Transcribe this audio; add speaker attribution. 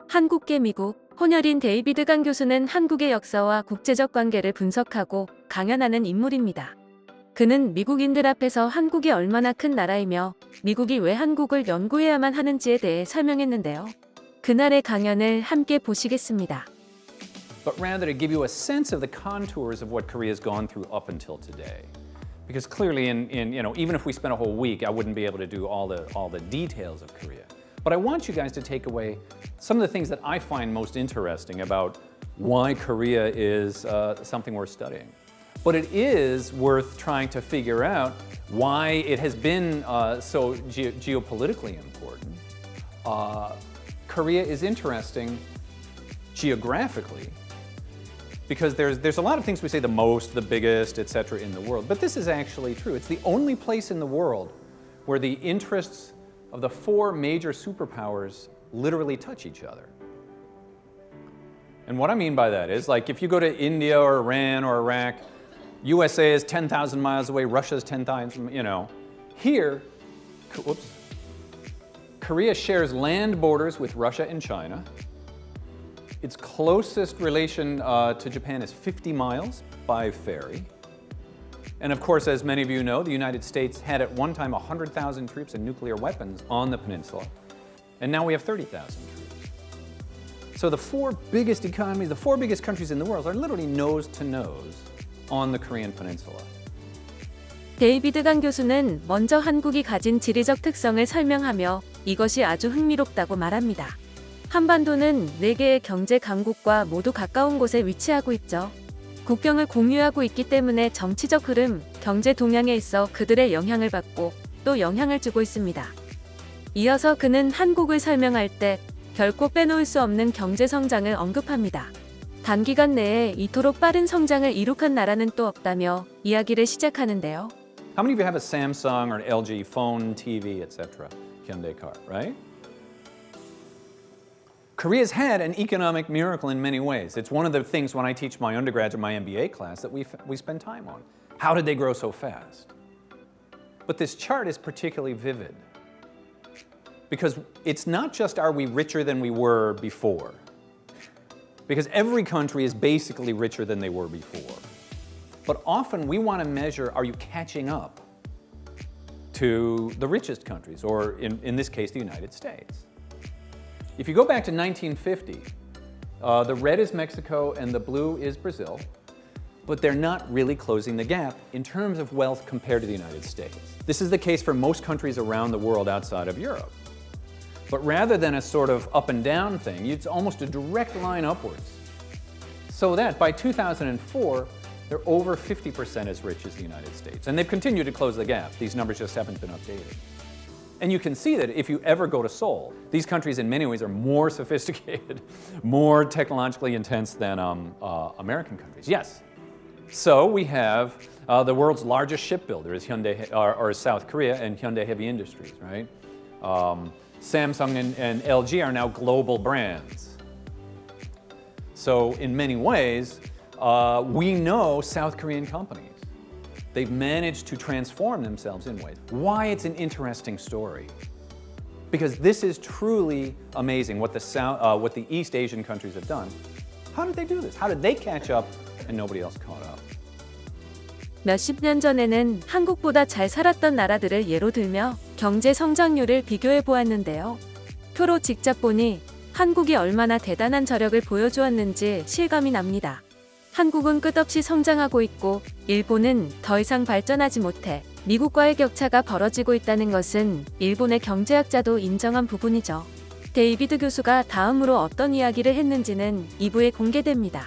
Speaker 1: 한국계 미국, 혼혈인 데이비드 강 교수는 한국의 역사와 국제적 관계를 분석하고 강연하는 인물입니다. 그는 미국인들 앞에서 한국이 얼마나 큰 나라이며 미국이 왜 한국을 연구해야만 하는지에 대해 설명했는데요. 그날의 강연을 함께 보시겠습니다.
Speaker 2: But rather to give you a sense of the contours of what Korea has gone through up until today. Because clearly even if we spent a whole week, I wouldn't be able to do all the details of Korea. But I want you guys to take away some of the things that I find most interesting about why Korea is something worth studying. But it is worth trying to figure out why it has been so geopolitically important. Korea is interesting geographically because there's a lot of things we say the most, the biggest, etc. in the world, but this is actually true. It's the only place in the world where the interests of the four major superpowers literally touch each other. And what I mean by that is, like, if you go to India or Iran or Iraq, USA is 10,000 miles away, Russia is 10,000, Here, Korea shares land borders with Russia and China. Its closest relation to Japan is 50 miles by ferry. And of course, as many of you know, the United States had at one time 100,000 troops and nuclear weapons on the peninsula. And now we have 30,000 troops. So the four biggest economies, the four biggest countries in the world are literally nose to nose on the Korean peninsula.
Speaker 1: 데이비드 강 교수는 먼저 한국이 가진 지리적 특성을 설명하며 이것이 아주 흥미롭다고 말합니다. 한반도는 4개의 경제 강국과 모두 가까운 곳에 위치하고 있죠. 국경을 공유하고 있기 때문에 정치적 흐름, 경제 동향에 있어 그들의 영향을 받고 또 영향을 주고 있습니다. 이어서 그는 한국을 설명할 때 결코 빼놓을 수 없는 경제 성장을 언급합니다. 단기간 내에 이토록 빠른 성장을 이룩한 나라는 또 없다며 이야기를 시작하는데요.
Speaker 2: How many of you have a Samsung or an LG phone, TV, etc.? Hyundai car, right? Korea's had an economic miracle in many ways. It's one of the things when I teach my undergrads or my MBA class that we spend time on. How did they grow so fast? But this chart is particularly vivid because it's not just are we richer than we were before, because every country is basically richer than they were before. But often we want to measure, are you catching up to the richest countries, or in this case, the United States? If you go back to 1950, the red is Mexico and the blue is Brazil, but they're not really closing the gap in terms of wealth compared to the United States. This is the case for most countries around the world outside of Europe. But rather than a sort of up and down thing, it's almost a direct line upwards. So that by 2004, they're over 50% as rich as the United States. And they've continued to close the gap. These numbers just haven't been updated. And you can see that if you ever go to Seoul, these countries in many ways are more sophisticated, more technologically intense than American countries. Yes. So we have the world's largest shipbuilder is Hyundai, or South Korea, and Hyundai Heavy Industries, right? Samsung and LG are now global brands. So in many ways, we know South Korean companies. They've managed to transform themselves in ways. Why it's an interesting story? Because this is truly amazing what the East Asian countries have done. How did they do this? How did they catch up and nobody else caught up?
Speaker 1: 몇십 년 전에는 한국보다 잘 살았던 나라들을 예로 들며 경제 성장률을 비교해 보았는데요. 표로 직접 보니 한국이 얼마나 대단한 저력을 보여주었는지 실감이 납니다. 한국은 끝없이 성장하고 있고 일본은 더 이상 발전하지 못해 미국과의 격차가 벌어지고 있다는 것은 일본의 경제학자도 인정한 부분이죠. 데이비드 교수가 다음으로 어떤 이야기를 했는지는 2부에 공개됩니다.